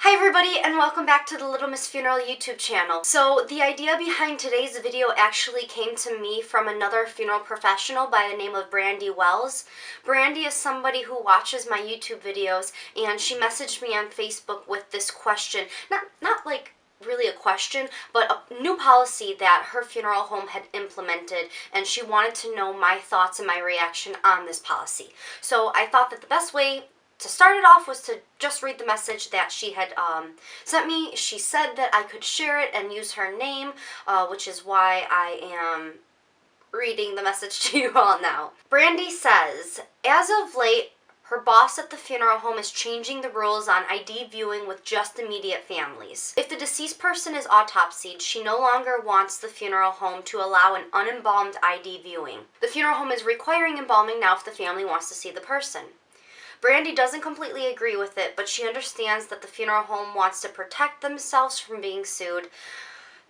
Hi everybody, and welcome back to the Little Miss Funeral YouTube channel. So the idea behind today's video actually came to me from another funeral professional by the name of Brandy Wells. Brandy is somebody who watches my YouTube videos, and she messaged me on Facebook with this question. Not like really a question, but a new policy that her funeral home had implemented, and she wanted to know my thoughts and my reaction on this policy. So I thought that the best way to start it off was to just read the message that she had sent me. She said that I could share it and use her name, which is why I am reading the message to you all now. Brandy says, as of late, her boss at the funeral home is changing the rules on ID viewing with just immediate families. If the deceased person is autopsied, she no longer wants the funeral home to allow an unembalmed ID viewing. The funeral home is requiring embalming now if the family wants to see the person. Brandy doesn't completely agree with it, but she understands that the funeral home wants to protect themselves from being sued.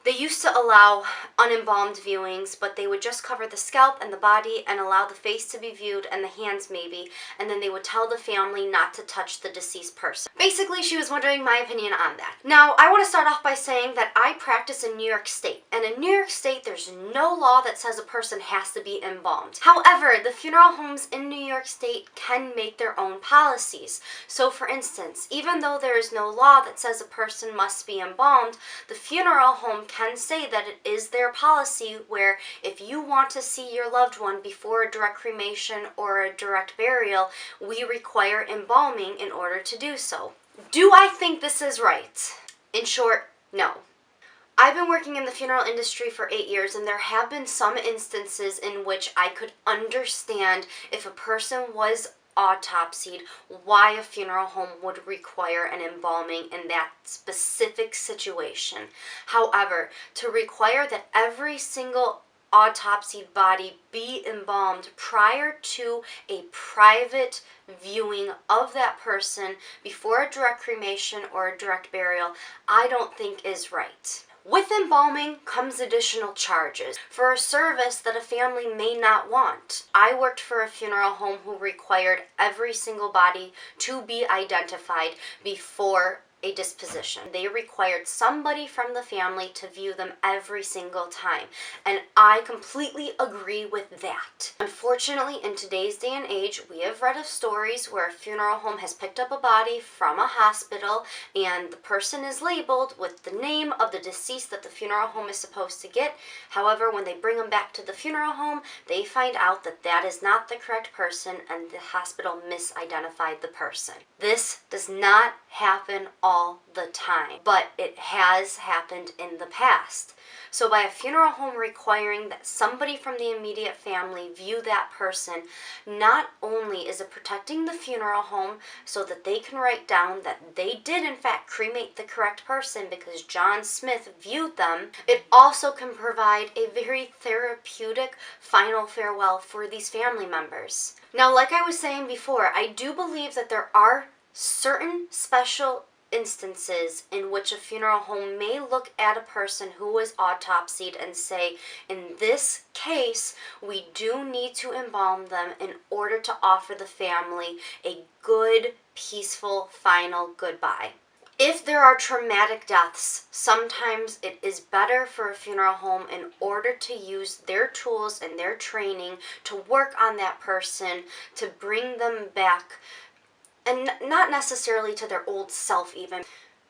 They used to allow unembalmed viewings, but they would just cover the scalp and the body and allow the face to be viewed and the hands maybe, and then they would tell the family not to touch the deceased person. Basically, she was wondering my opinion on that. Now, I want to start off by saying that I practice in New York State, and in New York State, there's no law that says a person has to be embalmed. However, the funeral homes in New York State can make their own policies. So, for instance, even though there is no law that says a person must be embalmed, the funeral home can say that it is their policy where if you want to see your loved one before a direct cremation or a direct burial, we require embalming in order to do so. Do I think this is right? In short, no. I've been working in the funeral industry for 8 years, and there have been some instances in which I could understand if a person was autopsied, why a funeral home would require an embalming in that specific situation. However, to require that every single autopsied body be embalmed prior to a private viewing of that person before a direct cremation or a direct burial, I don't think is right. With embalming comes additional charges for a service that a family may not want. I worked for a funeral home who required every single body to be identified before a disposition. They required somebody from the family to view them every single time, and I completely agree with that. Unfortunately, in today's day and age, we have read of stories where a funeral home has picked up a body from a hospital and the person is labeled with the name of the deceased that the funeral home is supposed to get. However, when they bring them back to the funeral home, they find out that that is not the correct person and the hospital misidentified the person. This does not happen all the time, but it has happened in the past. So by a funeral home requiring that somebody from the immediate family view that person, not only is it protecting the funeral home so that they can write down that they did in fact cremate the correct person because John Smith viewed them, it also can provide a very therapeutic final farewell for these family members. Now, like I was saying before, I do believe that there are certain special instances in which a funeral home may look at a person who was autopsied and say, in this case, we do need to embalm them in order to offer the family a good, peaceful, final goodbye. If there are traumatic deaths, sometimes it is better for a funeral home in order to use their tools and their training to work on that person, to bring them back, and not necessarily to their old self even,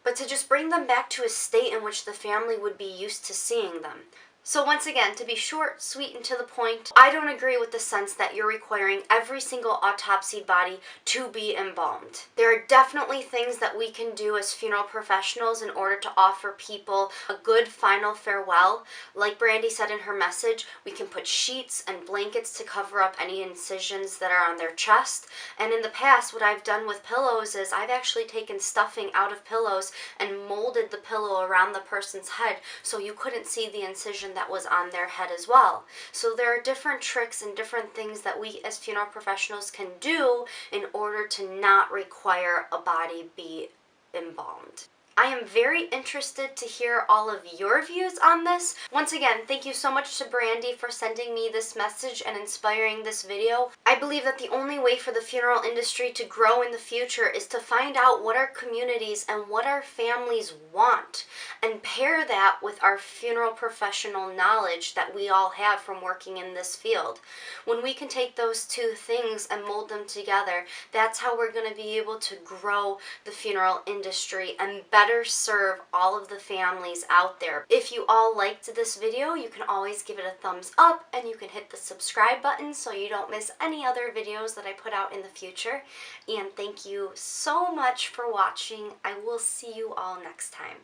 but to just bring them back to a state in which the family would be used to seeing them. So once again, to be short, sweet, and to the point, I don't agree with the sense that you're requiring every single autopsied body to be embalmed. There are definitely things that we can do as funeral professionals in order to offer people a good final farewell. Like Brandy said in her message, we can put sheets and blankets to cover up any incisions that are on their chest. And in the past, what I've done with pillows is I've actually taken stuffing out of pillows and molded the pillow around the person's head so you couldn't see the incision that was on their head as well. So there are different tricks and different things that we as funeral professionals can do in order to not require a body be embalmed. I am very interested to hear all of your views on this. Once again, thank you so much to Brandy for sending me this message and inspiring this video. I believe that the only way for the funeral industry to grow in the future is to find out what our communities and what our families want and pair that with our funeral professional knowledge that we all have from working in this field. When we can take those two things and mold them together, that's how we're going to be able to grow the funeral industry and better serve all of the families out there. If you all liked this video, you can always give it a thumbs up and you can hit the subscribe button so you don't miss any other videos that I put out in the future. And thank you so much for watching. I will see you all next time.